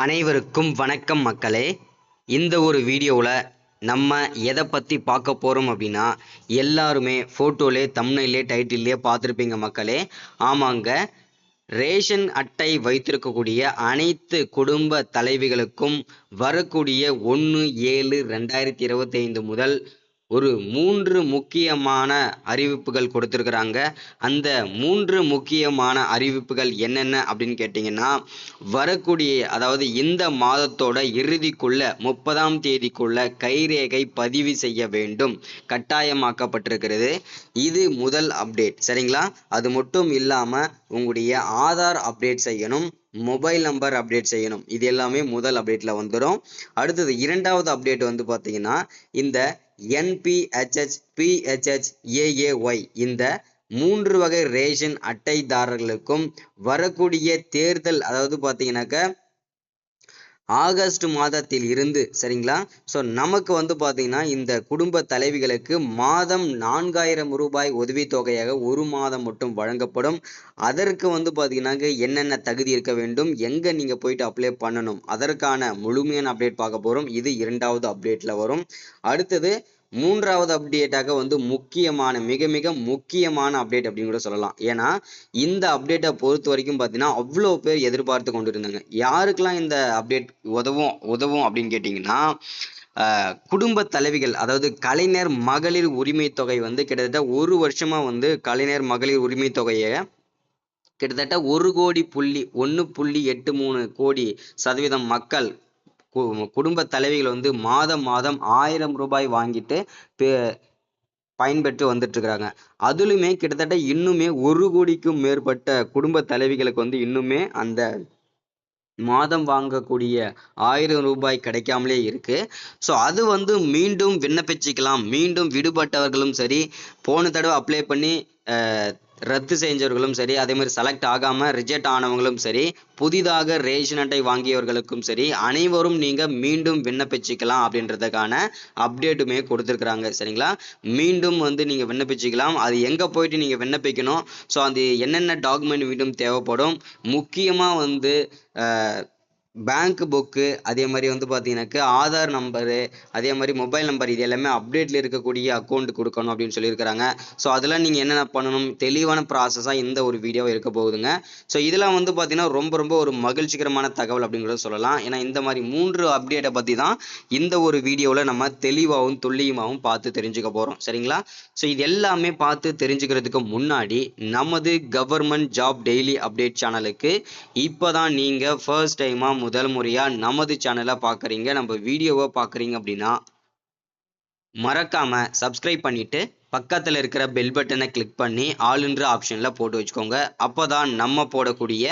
அனைவருக்கும் வணக்கம் மக்களே. இந்த ஒரு வீடியோவில் நம்ம எதை பற்றி பார்க்க போகிறோம் அப்படின்னா, எல்லாருமே ஃபோட்டோலே தம்ப்நெயிலே டைட்டில்லே பார்த்துருப்பீங்க மக்களே. ஆமாங்க, ரேஷன் அட்டை வைத்திருக்கக்கூடிய அனைத்து குடும்ப தலைவிகளுக்கும் வரக்கூடிய 1/7/2025 முதல் ஒரு 3 முக்கியமான அறிவிப்புகள் கொடுத்துருக்குறாங்க. அந்த 3 முக்கியமான அறிவிப்புகள் என்னென்ன அப்படின்னு கேட்டிங்கன்னா, வரக்கூடிய அதாவது இந்த மாதத்தோட இறுதிக்குள்ள 30ஆம் தேதிக்குள்ள கைரேகை பதிவு செய்ய வேண்டும், கட்டாயமாக்கப்பட்டிருக்கிறது. இது முதல் அப்டேட், சரிங்களா? அது மட்டும் இல்லாமல் உங்களுடைய ஆதார் அப்டேட் செய்யணும், மொபைல் நம்பர் அப்டேட் செய்யணும். இது எல்லாமே முதல் அப்டேட்டில் வந்துடும். அடுத்தது இரண்டாவது அப்டேட் வந்து பார்த்தீங்கன்னா, இந்த NPHH, PHH, AAY இந்த 3 வகை ரேஷன் அட்டைதாரர்களுக்கும் வரக்கூடிய தேர்தல், அதாவது பார்த்தீங்கன்னாக்க ஆகஸ்ட் மாதத்தில் இருந்து, சரிங்களா? ஸோ நமக்கு வந்து பார்த்தீங்கன்னா இந்த குடும்ப தலைவிகளுக்கு மாதம் 4000 ரூபாய் உதவித்தொகையாக ஒரு மாதம் மட்டும் வழங்கப்படும். அதற்கு வந்து பார்த்தீங்கன்னாக்க என்னென்ன தகுதி இருக்க வேண்டும், எங்கே நீங்கள் போயிட்டு அப்ளை பண்ணணும், அதற்கான முழுமையான அப்டேட் பார்க்க போகிறோம். இது இரண்டாவது அப்டேட்டில் வரும். அடுத்தது மூன்றாவது அப்டேட்டாக வந்து முக்கியமான மிக மிக முக்கியமான அப்டேட் அப்படின்னு கூட சொல்லலாம். ஏன்னா இந்த அப்டேட்டை பொறுத்த வரைக்கும் பார்த்தீங்கன்னா அவ்வளோ பேர் எதிர்பார்த்து கொண்டு இருந்தாங்க. யாருக்கெல்லாம் இந்த அப்டேட் உதவும் அப்படின்னு கேட்டிங்கன்னா, குடும்ப தலைவிகள், அதாவது கலைஞர் மகளிர் உரிமை தொகை வந்து கிட்டத்தட்ட ஒரு வருஷமா வந்து கலைஞர் மகளிர் உரிமை தொகையை கிட்டத்தட்ட 1,1.83 கோடி சதவீதம் மக்கள் குடும்ப தலைவிகள் வந்து மாதம் 1000 ரூபாய் வாங்கிட்டு பயன்பெற்று வந்துட்டு இருக்கிறாங்க. அதுலுமே கிட்டத்தட்ட இன்னுமே 1 கோடிக்கும் மேற்பட்ட குடும்ப தலைவிகளுக்கு வந்து இன்னுமே அந்த மாதம் வாங்கக்கூடிய 1000 ரூபாய் கிடைக்காமலே இருக்கு. ஸோ அது வந்து மீண்டும் விண்ணப்பிச்சுக்கலாம். மீண்டும் விடுபட்டவர்களும் சரி, போன தடவை அப்ளை பண்ணி ரத்து செஞ்சவர்களும் சரி, அதே மாதிரி செலக்ட் ஆகாம ரிஜெக்ட் ஆனவங்களும் சரி, புதிதாக ரேஷன் அட்டை வாங்கியவர்களுக்கும் சரி, அனைவரும் நீங்க மீண்டும் விண்ணப்பிச்சுக்கலாம் அப்படின்றதுக்கான அப்டேட்டுமே கொடுத்துருக்குறாங்க, சரிங்களா? மீண்டும் வந்து நீங்க விண்ணப்பிச்சுக்கலாம். அது எங்க போயிட்டு நீங்க விண்ணப்பிக்கணும், ஸோ அது என்னென்ன டாக்குமெண்ட் மீண்டும் தேவைப்படும், முக்கியமா வந்து பேங்க் புக்கு, அதே மாதிரி வந்து பார்த்தீங்கன்னாக்க ஆதார் நம்பரு, அதே மாதிரி மொபைல் நம்பர், இது எல்லாமே அப்டேட்டில் இருக்கக்கூடிய அக்கௌண்ட் கொடுக்கணும் அப்படின்னு சொல்லியிருக்கிறாங்க. ஸோ அதெல்லாம் நீங்கள் என்னென்ன பண்ணணும், தெளிவான ப்ராசஸாக இந்த ஒரு வீடியோ இருக்க போகுதுங்க. ஸோ இதெல்லாம் வந்து பார்த்தீங்கன்னா ரொம்ப ரொம்ப ஒரு மகிழ்ச்சிகரமான தகவல் அப்படிங்கிறத சொல்லலாம். ஏன்னா இந்த மாதிரி 3 அப்டேட்டை பற்றி தான் இந்த ஒரு வீடியோவில் நம்ம தெளிவாகவும் துல்லியமாகவும் பார்த்து தெரிஞ்சுக்க போகிறோம், சரிங்களா? ஸோ இது எல்லாமே பார்த்து தெரிஞ்சுக்கிறதுக்கு முன்னாடி நமது கவர்மெண்ட் ஜாப் டெய்லி அப்டேட் சேனலுக்கு இப்போ தான் நீங்கள் ஃபர்ஸ்ட் டைமாக முதல் முறையா நமது சேனலை பார்க்குறீங்க, நம்ம வீடியோவை பார்க்குறீங்க அப்படின்னா மறக்காம சப்ஸ்கிரைப் பண்ணிட்டு பக்கத்தில் இருக்கிற பெல் பட்டனை கிளிக் பண்ணி ஆளுன்ற ஆப்ஷனில் போட்டு வச்சுக்கோங்க. அப்போ தான் நம்ம போடக்கூடிய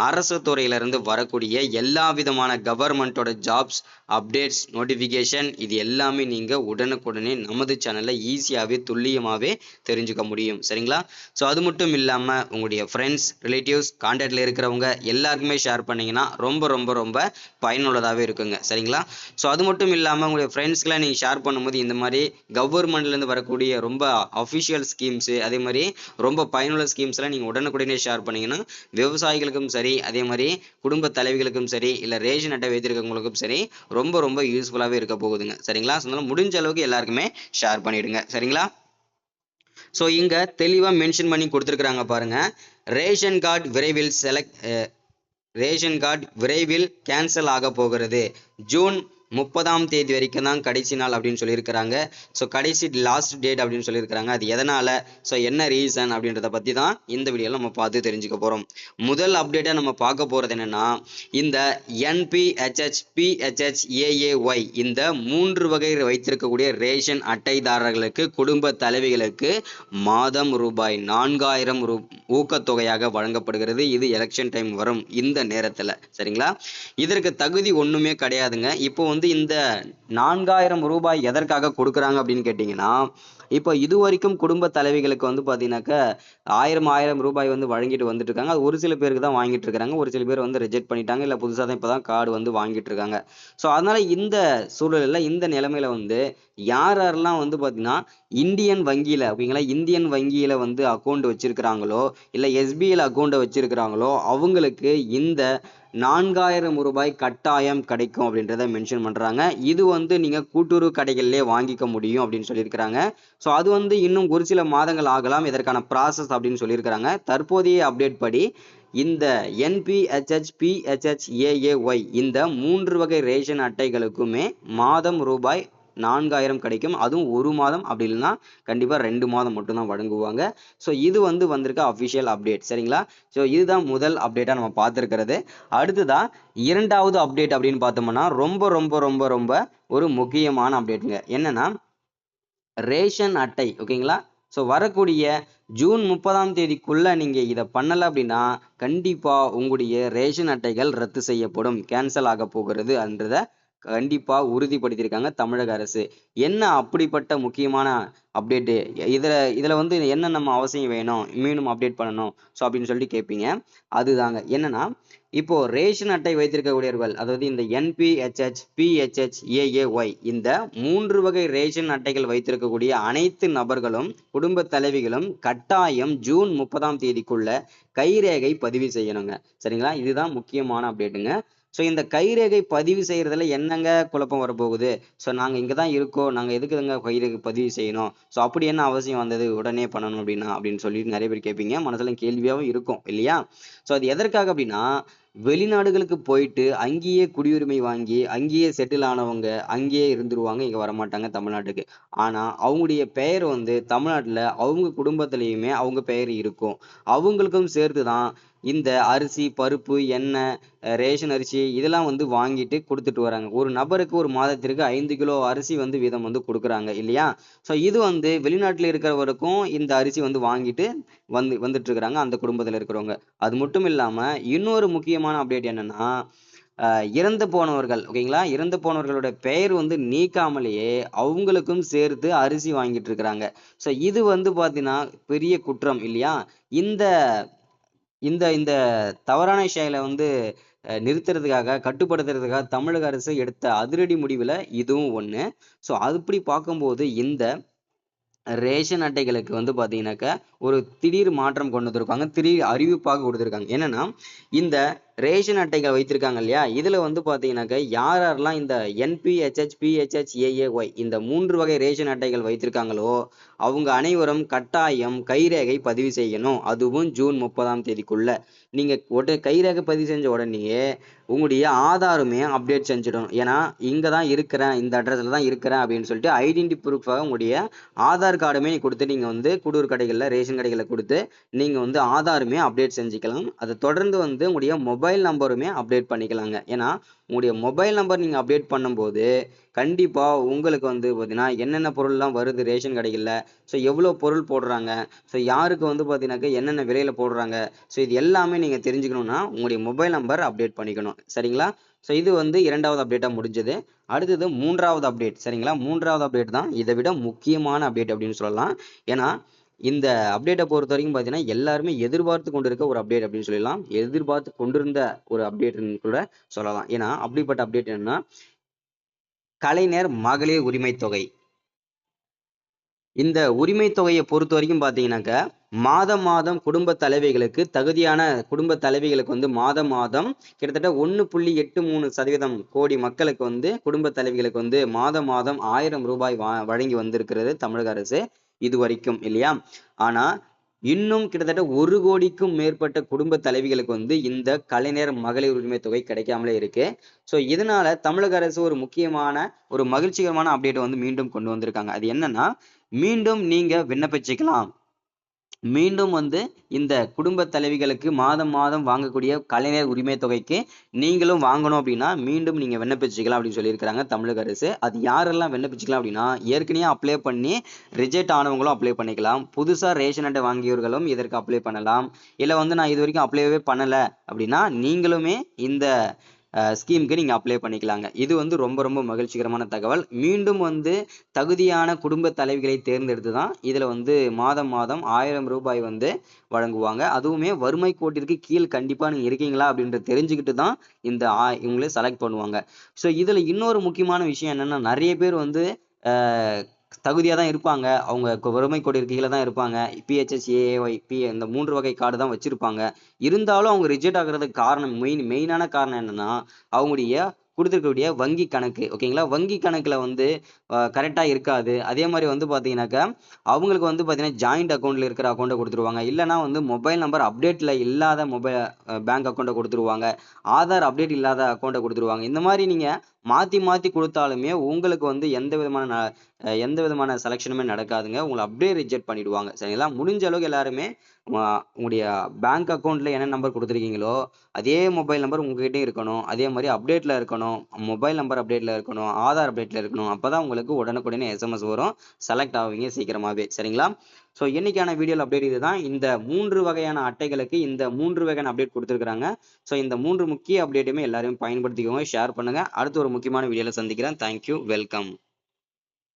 அரசு துறையிலிருந்து வரக்கூடிய எல்லா விதமான கவர்மெண்ட்டோட ஜாப்ஸ் அப்டேட்ஸ் நோட்டிஃபிகேஷன் இது எல்லாமே நீங்கள் உடனுக்குடனே நமது சேனலில் ஈஸியாகவே துல்லியமாகவே தெரிஞ்சுக்க முடியும், சரிங்களா? ஸோ அது மட்டும் இல்லாமல் உங்களுடைய ஃப்ரெண்ட்ஸ், ரிலேட்டிவ்ஸ், கான்டாக்டில் இருக்கிறவங்க எல்லாருக்குமே ஷேர் பண்ணிங்கன்னா ரொம்ப ரொம்ப ரொம்ப பயனுள்ளதாகவே இருக்குங்க, சரிங்களா? ஸோ அது மட்டும் இல்லாமல் உங்களுடைய ஃப்ரெண்ட்ஸ்க்கெலாம் நீங்கள் ஷேர் பண்ணும்போது இந்த மாதிரி கவர்மெண்ட்லேருந்து வரக்கூடிய ரொம்ப அஃபிஷியல் ஸ்கீம்ஸு, அதே மாதிரி ரொம்ப பயனுள்ள ஸ்கீம்ஸ்லாம் நீங்கள் உடனுக்குடனே ஷேர் பண்ணிங்கன்னா விவசாயிகளுக்கும் சரி, அதே மாதிரி குடும்ப தலைவிகளுக்கும் சரி, இல்லை ரேஷன் அட்டை வைத்திருக்கவங்களுக்கும் சரி ரொம்ப ரொம்ப யூஸ்ஃபுல்லாகவே இருக்க போகுதுங்க, சரிங்களா? ஸோ அதனால் முடிஞ்ச அளவுக்கு எல்லாருக்குமே ஷேர் பண்ணிவிடுங்க, சரிங்களா? ஸோ இங்கே தெளிவாக மென்ஷன் பண்ணி கொடுத்துருக்குறாங்க பாருங்கள். ரேஷன் கார்டு விரைவில் கேன்சல் ஆக போகிறது. ஜூன் 30ஆம் தேதி வரைக்கும் தான் கடைசி நாள் அப்படின்னு சொல்லியிருக்கிறாங்க. ஸோ கடைசி லாஸ்ட் டேட் அப்படின்னு சொல்லியிருக்கிறாங்க. அது எதனால், ஸோ என்ன ரீசன் அப்படின்றத பற்றி தான் இந்த வீடியோவில் நம்ம பார்த்து தெரிஞ்சுக்க போகிறோம். முதல் அப்டேட்டாக நம்ம பார்க்க போகிறது என்னென்னா, இந்த NPHH, PHH, AAY இந்த 3 வகை வைத்திருக்கக்கூடிய ரேஷன் அட்டைதாரர்களுக்கு, குடும்ப தலைவிகளுக்கு மாதம் ரூபாய் 4000 ஊக்கத்தொகையாக வழங்கப்படுகிறது. இது எலெக்ஷன் டைம் வரும் இந்த நேரத்தில், சரிங்களா? இதற்கு தகுதி ஒன்றுமே கிடையாதுங்க. இப்போ வந்து இந்த 4000 ரூபாய் எதற்காக கொடுக்குறாங்க அப்படின்னு கேட்டிங்கன்னா, இப்போ இது வரைக்கும் குடும்ப தலைவிகளுக்கு வந்து பார்த்தீங்கன்னாக்க 1000 ரூபாய் வந்து வழங்கிட்டு வந்துட்டு இருக்காங்க. அது ஒரு சில பேருக்கு தான் வாங்கிட்டு இருக்காங்க, ஒரு சில பேர் வந்து ரிஜெக்ட் பண்ணிட்டாங்க, இல்லை புதுசாக தான் இப்போ தான் கார்டு வந்து வாங்கிட்டு இருக்காங்க. ஸோ அதனால இந்த சூழலில், இந்த நிலைமையில வந்து யாரெல்லாம் வந்து பார்த்தீங்கன்னா இந்தியன் வங்கியில், ஓகேங்களா, இந்தியன் வங்கியில் வந்து அக்கௌண்ட் வச்சிருக்கிறாங்களோ, இல்லை SBIயில் அக்கௌண்ட்டை வச்சிருக்கிறாங்களோ அவங்களுக்கு இந்த ரூபாய் கட்டாயம் கிடைக்கும் அப்படின்றத மென்ஷன் பண்றாங்க. இது வந்து நீங்க கூட்டுறவு கடைகளிலே வாங்கிக்க முடியும் அப்படின்னு சொல்லியிருக்கிறாங்க. ஸோ அது வந்து இன்னும் ஒரு சில மாதங்கள் ஆகலாம் இதற்கான ப்ராசஸ் அப்படின்னு சொல்லியிருக்கிறாங்க. தற்போதைய அப்டேட் படி இந்த NPHH, PHH, AAY இந்த 3 வகை ரேஷன் அட்டைகளுக்குமே மாதம் ரூபாய் 4000 கிடைக்கும். அதுவும் ஒரு மாதம், அப்படி இல்லைன்னா கண்டிப்பா 2 மாதம் மட்டும்தான் வழங்குவாங்க. ஸோ இது வந்து வந்திருக்க அஃபிஷியல் அப்டேட், சரிங்களா? ஸோ இதுதான் முதல் அப்டேட்டா நம்ம பார்த்துருக்கிறது. அடுத்ததா இரண்டாவது அப்டேட் அப்படின்னு பார்த்தோம்னா ரொம்ப ரொம்ப ரொம்ப ரொம்ப ஒரு முக்கியமான அப்டேட்டுங்க. என்னன்னா ரேஷன் அட்டை, ஓகேங்களா? ஸோ வரக்கூடிய ஜூன் 30ஆம் தேதிக்குள்ள நீங்க இதை பண்ணல அப்படின்னா கண்டிப்பா உங்களுடைய ரேஷன் அட்டைகள் ரத்து செய்யப்படும், கேன்சல் ஆக போகிறது என்றத கண்டிப்பா உறுதிப்படுத்தியிருக்காங்க தமிழக அரசு. என்ன அப்படிப்பட்ட முக்கியமான அப்டேட்டு? இதுல வந்து என்ன நம்ம அவசியம் வேணும் மீண்டும் அப்டேட் பண்ணணும் ஸோ அப்படின்னு சொல்லிட்டு கேட்பீங்க. அதுதாங்க என்னன்னா, இப்போ ரேஷன் அட்டை வைத்திருக்கக்கூடியவர்கள், அதாவது இந்த NPHH, PHH, AAY இந்த 3 வகை ரேஷன் அட்டைகள் வைத்திருக்கக்கூடிய அனைத்து நபர்களும் குடும்ப தலைவிகளும் கட்டாயம் ஜூன் 30ஆம் தேதிக்குள்ள கைரேகை பதிவு செய்யணுங்க, சரிங்களா? இதுதான் முக்கியமான அப்டேட்டுங்க. ஸோ இந்த கைரேகை பதிவு செய்யறதுல என்னங்க குழப்பம் வரப்போகுது? ஸோ நாங்க இங்கதான் இருக்கோம், நாங்க எதுக்குங்க கைரேகை பதிவு செய்யணும், ஸோ அப்படி என்ன அவசியம் வந்தது உடனே பண்ணணும் அப்படின்னா அப்படின்னு சொல்லிட்டு நிறைய பேர் கேட்பீங்க. மனசுல கேள்வியாகவும் இருக்கும் இல்லையா? ஸோ அது எதற்காக அப்படின்னா, வெளிநாடுகளுக்கு போயிட்டு அங்கேயே குடியுரிமை வாங்கி அங்கேயே செட்டில் ஆனவங்க அங்கேயே இருந்துருவாங்க, இங்க வரமாட்டாங்க தமிழ்நாட்டுக்கு. ஆனா அவங்களுடைய பெயர் வந்து தமிழ்நாட்டுல அவங்க குடும்பத்திலயுமே அவங்க பெயர் இருக்கும். அவங்களுக்கும் சேர்த்துதான் இந்த அரிசி, பருப்பு, எண்ணெய், ரேஷன் அரிசி இதெல்லாம் வந்து வாங்கிட்டு கொடுத்துட்டு வராங்க. ஒரு நபருக்கு ஒரு மாதத்திற்கு 5 கிலோ அரிசி வந்து வீதம் வந்து கொடுக்குறாங்க இல்லையா? ஸோ இது வந்து வெளிநாட்டுல இருக்கிறவருக்கும் இந்த அரிசி வந்து வாங்கிட்டு வந்துட்டு இருக்கிறாங்க அந்த குடும்பத்துல இருக்கிறவங்க. அது மட்டும் இல்லாம இன்னொரு முக்கியமான அப்டேட் என்னன்னா, இறந்து போனவர்கள், ஓகேங்களா? இறந்து போனவர்களோட பெயர் வந்து நீக்காமலேயே அவங்களுக்கும் சேர்த்து அரிசி வாங்கிட்டு இருக்கிறாங்க. ஸோ இது வந்து பாத்தீங்கன்னா பெரிய குற்றம் இல்லையா? இந்த இந்த இந்த தவறான செயலை வந்து நிறுத்துறதுக்காக, கட்டுப்படுத்துறதுக்காக தமிழக அரசு எடுத்த அதிரடி முடிவுல இதுவும் ஒண்ணு. ஸோ அப்படி பார்க்கும்போது இந்த ரேஷன் அட்டைகளுக்கு வந்து பாத்தீங்கன்னாக்க ஒரு திடீர் மாற்றம் கொண்டு வந்திருக்காங்க, திடீர் அறிவிப்பாக கொடுத்திருக்காங்க. என்னன்னா, இந்த ரேஷன் அட்டைகள் வைத்திருக்காங்க இல்லையா, இதுல வந்து பாத்தீங்கன்னாக்க யார் யாரெல்லாம் இந்த NPHH, PHH, AAY இந்த 3 வகை ரேஷன் அட்டைகள் வைத்திருக்காங்களோ அவங்க அனைவரும் கட்டாயம் கைரேகை பதிவு செய்யணும். அதுவும் ஜூன் 30ஆம் தேதிக்குள்ள. நீங்க கைரேகை பதிவு செஞ்ச உடனேயே உங்களுடைய ஆதாருமே அப்டேட் செஞ்சிடணும். ஏன்னா இங்கதான் இருக்கிறேன், இந்த அட்ரஸ்ல தான் இருக்கிறேன் அப்படின்னு சொல்லிட்டு ஐடென்டி ப்ரூஃபாக உங்களுடைய ஆதார் கார்டுமே கொடுத்து நீங்க வந்து குடூர் கடைகள்ல ரேஷன் கடைகள்ல கொடுத்து நீங்க வந்து ஆதாருமே அப்டேட் செஞ்சுக்கலாம். அதை தொடர்ந்து வந்து உங்களுடைய மொபைல் நம்பருமே அப்டேட் பண்ணிக்கலாங்க. ஏன்னா உங்களுடைய மொபைல் நம்பர் நீங்க அப்டேட் பண்ணும்போது கண்டிப்பா உங்களுக்கு வந்து பாத்தீங்கன்னா என்னென்ன பொருள்லாம் வருது ரேஷன் கடைகள்ல, ஸோ எவ்வளவு பொருள் போடுறாங்க, ஸோ யாருக்கு வந்து பாத்தீங்கன்னாக்க என்னென்ன விலையில போடுறாங்க, ஸோ இது எல்லாமே நீங்க தெரிஞ்சுக்கணும்னா உங்களுடைய மொபைல் நம்பர் அப்டேட் பண்ணிக்கணும், சரிங்களா? ஸோ இது வந்து இரண்டாவது அப்டேட்டா முடிஞ்சது. அடுத்தது மூன்றாவது அப்டேட், சரிங்களா? மூன்றாவது அப்டேட் தான் இதை விட முக்கியமான அப்டேட் அப்படின்னு சொல்லலாம். ஏன்னா இந்த அப்டேட்டை பொறுத்த வரைக்கும் பார்த்தீங்கன்னா எல்லாருமே எதிர்பார்த்து கொண்டிருக்க ஒரு அப்டேட் அப்படின்னு சொல்லலாம், எதிர்பார்த்து கொண்டிருந்த ஒரு அப்டேட்னு கூட சொல்லலாம். ஏன்னா அப்படிப்பட்ட அப்டேட் என்னன்னா, கலைஞர் மகளிர் உரிமை தொகை. இந்த உரிமை தொகையை பொறுத்த வரைக்கும் பார்த்தீங்கன்னாக்க மாதம் மாதம் குடும்ப தலைவிகளுக்கு தகுதியான குடும்ப தலைவிகளுக்கு வந்து மாதம் மாதம் கிட்டத்தட்ட 1.83% கோடி மக்களுக்கு வந்து குடும்ப தலைவிகளுக்கு வந்து மாதம் மாதம் 1000 ரூபாய் வழங்கி வந்திருக்கிறது தமிழக அரசு இது வரைக்கும் இல்லையா? ஆனா இன்னும் கிட்டத்தட்ட 1 கோடிக்கும் மேற்பட்ட குடும்ப தலைவிகளுக்கு வந்து இந்த கலைஞர் மகளிர் உரிமை தொகை கிடைக்காமலே இருக்கு. ஸோ இதனால தமிழக அரசு ஒரு முக்கியமான ஒரு மகிழ்ச்சிகரமான அப்டேட் வந்து மீண்டும் கொண்டு வந்திருக்காங்க. அது என்னன்னா, மீண்டும் நீங்க விண்ணப்பிச்சுக்கலாம். மீண்டும் வந்து இந்த குடும்ப தலைவிகளுக்கு மாதம் மாதம் வாங்கக்கூடிய கலைஞர் உரிமை தொகைக்கு நீங்களும் வாங்கணும் அப்படின்னா மீண்டும் நீங்க விண்ணப்பிச்சுக்கலாம் அப்படின்னு சொல்லியிருக்கிறாங்க தமிழக அரசு. அது யாரெல்லாம் விண்ணப்பிச்சுக்கலாம் அப்படின்னா, ஏற்கனவே அப்ளை பண்ணி ரிஜெக்ட் ஆனவங்களும் அப்ளை பண்ணிக்கலாம், புதுசா ரேஷன் அட்டை வாங்கியவர்களும் இதற்கு அப்ளை பண்ணலாம், இல்லை வந்து நான் இது வரைக்கும் அப்ளைவே பண்ணல அப்படின்னா நீங்களுமே இந்த ஸ்கீமுக்கு நீங்க அப்ளை பண்ணிக்கலாங்க. இது வந்து ரொம்ப ரொம்ப மகிழ்ச்சிகரமான தகவல். மீண்டும் வந்து தகுதியான குடும்ப தலைவிகளை தேர்ந்தெடுத்து தான் இதுல வந்து மாதம் மாதம் 1000 ரூபாய் வந்து வழங்குவாங்க. அதுவுமே வறுமை கோட்டிற்கு கீழ் கண்டிப்பா நீங்க இருக்கீங்களா அப்படின்றத தெரிஞ்சுக்கிட்டு தான் இந்த இவங்களே செலக்ட் பண்ணுவாங்க. ஸோ இதுல இன்னொரு முக்கியமான விஷயம் என்னன்னா, நிறைய பேர் வந்து தகுதியாக தான் இருப்பாங்க. அவங்க வறுமை கோட்டிற்கு கீழே தான் இருப்பாங்க. பிஹெச்எஸ், ஏஏஒய், இந்த 3 வகை கார்டு தான் வச்சிருப்பாங்க. இருந்தாலும் அவங்க ரிஜெக்ட் ஆகுறதுக்கு காரணம் மெயினான காரணம் என்னன்னா, அவங்களுடைய குடுத்திருக்கக்கூடிய வங்கி கணக்கு. ஓகேங்களா? வங்கி கணக்குல வந்து கரெக்ட்டா இருக்காது. அதே மாரி வந்து பார்த்தீங்கன்னாக்கா, அவங்களுக்கு வந்து பார்த்தீங்கன்னா, ஜாயிண்ட் அக்கவுண்ட்ல இருக்கிற அக்கவுண்ட்ட குடுத்துருவாங்க. இல்லன்னா வந்து மொபைல் நம்பர் அப்டேட்ல இல்லாத பேங்க் அக்கவுண்ட்ட குடுத்துருவாங்க. ஆதார் அப்டேட் இல்லாத அக்கவுண்ட்ட குடுத்துருவாங்க. இந்த மாரி நீங்க மாத்தி மாத்தி குடுத்தாலுமே உங்களுக்கு வந்து எந்த விதமான செலக்ஷனுமே நடக்காதுங்க. உங்கள அப்படியே ரிஜெக்ட் பண்ணிடுவாங்க. சரிங்களா? முடிஞ்ச அளவுக்கு எல்லாருமே உங்களுடைய பேங்க் அக்கவுண்ட்ல என்ன நம்பர் குடுத்துருக்கீங்களோ, அதே மொபைல் நம்பர் உங்ககிட்டயும் இருக்கணும். அதே மாரி அப்டேட்ல இருக்கணும். மொபைல் நம்பர் அப்டேட்ல இருக்கணும். ஆதார் அப்டேட்ல இருக்கணும். அப்பதான் உங்களுக்கு உடனுக்குடனே எஸ்எம்எஸ் வரும். செலக்ட் ஆவீங்க சீக்கிரமாவே. சரிங்களா? ஸோ இன்னைக்கான வீடியோல அப்டேட் இதுதான். இந்த 3 வகையான அட்டைகளுக்கு இந்த 3 வகையான அப்டேட் குடுத்துருக்காங்க. ஸோ இந்த 3 முக்கிய அப்டேட்டுமே எல்லாரும் பயன்படுத்திக்கோங்க. ஷேர் பண்ணுங்க. அடுத்து ஒரு முக்கியமான வீடியோல சந்திக்கிறேன். Thank you. வெல்கம்.